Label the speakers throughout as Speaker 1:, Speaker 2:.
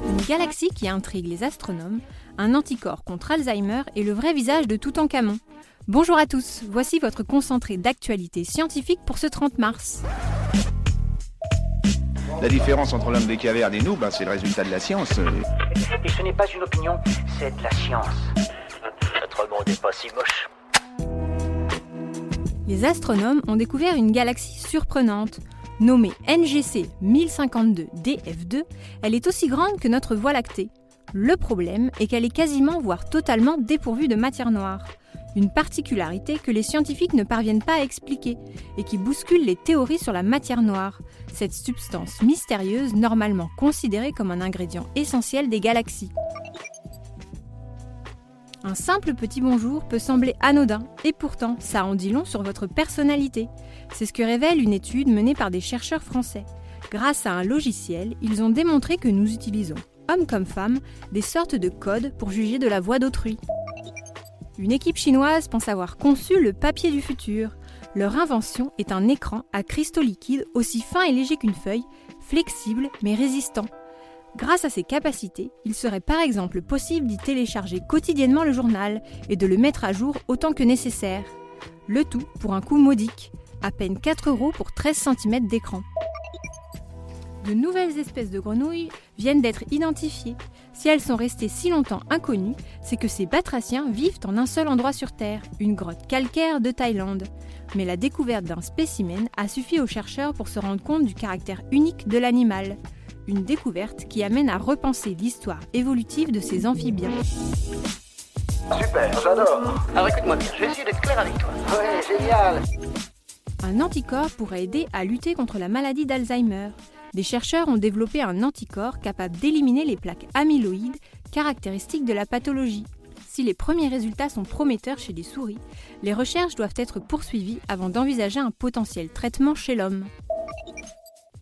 Speaker 1: Une galaxie qui intrigue les astronomes, un anticorps contre Alzheimer et le vrai visage de Toutankhamon. Bonjour à tous, voici votre concentré d'actualité scientifique pour ce 30 mars.
Speaker 2: La différence entre l'homme des cavernes et nous, c'est le résultat de la science.
Speaker 3: Et ce n'est pas une opinion, c'est de la science. Notre monde n'est pas si moche.
Speaker 1: Les astronomes ont découvert une galaxie surprenante. Nommée NGC 1052 DF2, elle est aussi grande que notre Voie lactée. Le problème est qu'elle est quasiment, voire totalement dépourvue de matière noire. Une particularité que les scientifiques ne parviennent pas à expliquer et qui bouscule les théories sur la matière noire, cette substance mystérieuse normalement considérée comme un ingrédient essentiel des galaxies. Un simple petit bonjour peut sembler anodin et pourtant ça en dit long sur votre personnalité. C'est ce que révèle une étude menée par des chercheurs français. Grâce à un logiciel, ils ont démontré que nous utilisons, hommes comme femmes, des sortes de codes pour juger de la voix d'autrui. Une équipe chinoise pense avoir conçu le papier du futur. Leur invention est un écran à cristaux liquides aussi fin et léger qu'une feuille, flexible mais résistant. Grâce à ses capacités, il serait par exemple possible d'y télécharger quotidiennement le journal et de le mettre à jour autant que nécessaire. Le tout pour un coût modique, à peine 4 € pour 13 cm d'écran. De nouvelles espèces de grenouilles viennent d'être identifiées. Si elles sont restées si longtemps inconnues, c'est que ces batraciens vivent en un seul endroit sur Terre, une grotte calcaire de Thaïlande. Mais la découverte d'un spécimen a suffi aux chercheurs pour se rendre compte du caractère unique de l'animal. Une découverte qui amène à repenser l'histoire évolutive de ces amphibiens.
Speaker 3: Super, j'adore. Alors écoute-moi bien, je vais essayer d'être clair avec toi. Ouais, génial.
Speaker 1: Un anticorps pourrait aider à lutter contre la maladie d'Alzheimer. Des chercheurs ont développé un anticorps capable d'éliminer les plaques amyloïdes caractéristiques de la pathologie. Si les premiers résultats sont prometteurs chez les souris, les recherches doivent être poursuivies avant d'envisager un potentiel traitement chez l'homme.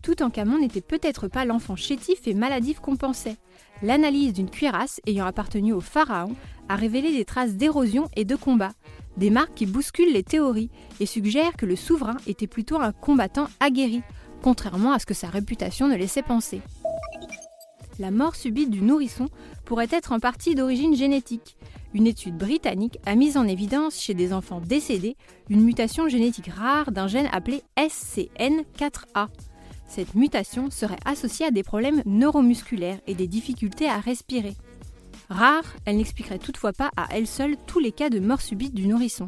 Speaker 1: Toutankhamon n'était peut-être pas l'enfant chétif et maladif qu'on pensait. L'analyse d'une cuirasse ayant appartenu au pharaon a révélé des traces d'érosion et de combat, des marques qui bousculent les théories et suggèrent que le souverain était plutôt un combattant aguerri, contrairement à ce que sa réputation ne laissait penser. La mort subite du nourrisson pourrait être en partie d'origine génétique. Une étude britannique a mis en évidence chez des enfants décédés une mutation génétique rare d'un gène appelé SCN4A. Cette mutation serait associée à des problèmes neuromusculaires et des difficultés à respirer. Rare, elle n'expliquerait toutefois pas à elle seule tous les cas de mort subite du nourrisson.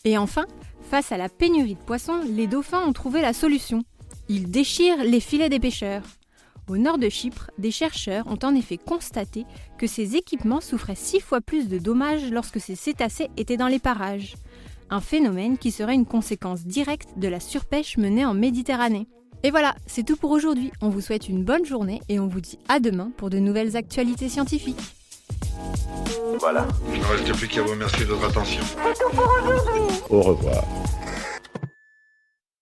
Speaker 1: Et enfin, face à la pénurie de poissons, les dauphins ont trouvé la solution. Ils déchirent les filets des pêcheurs. Au nord de Chypre, des chercheurs ont en effet constaté que ces équipements souffraient 6 fois plus de dommages lorsque ces cétacés étaient dans les parages. Un phénomène qui serait une conséquence directe de la surpêche menée en Méditerranée. Et voilà, c'est tout pour aujourd'hui. On vous souhaite une bonne journée et on vous dit à demain pour de nouvelles actualités scientifiques.
Speaker 4: Voilà. Il ne reste plus qu'à vous remercier de votre attention.
Speaker 5: Au revoir.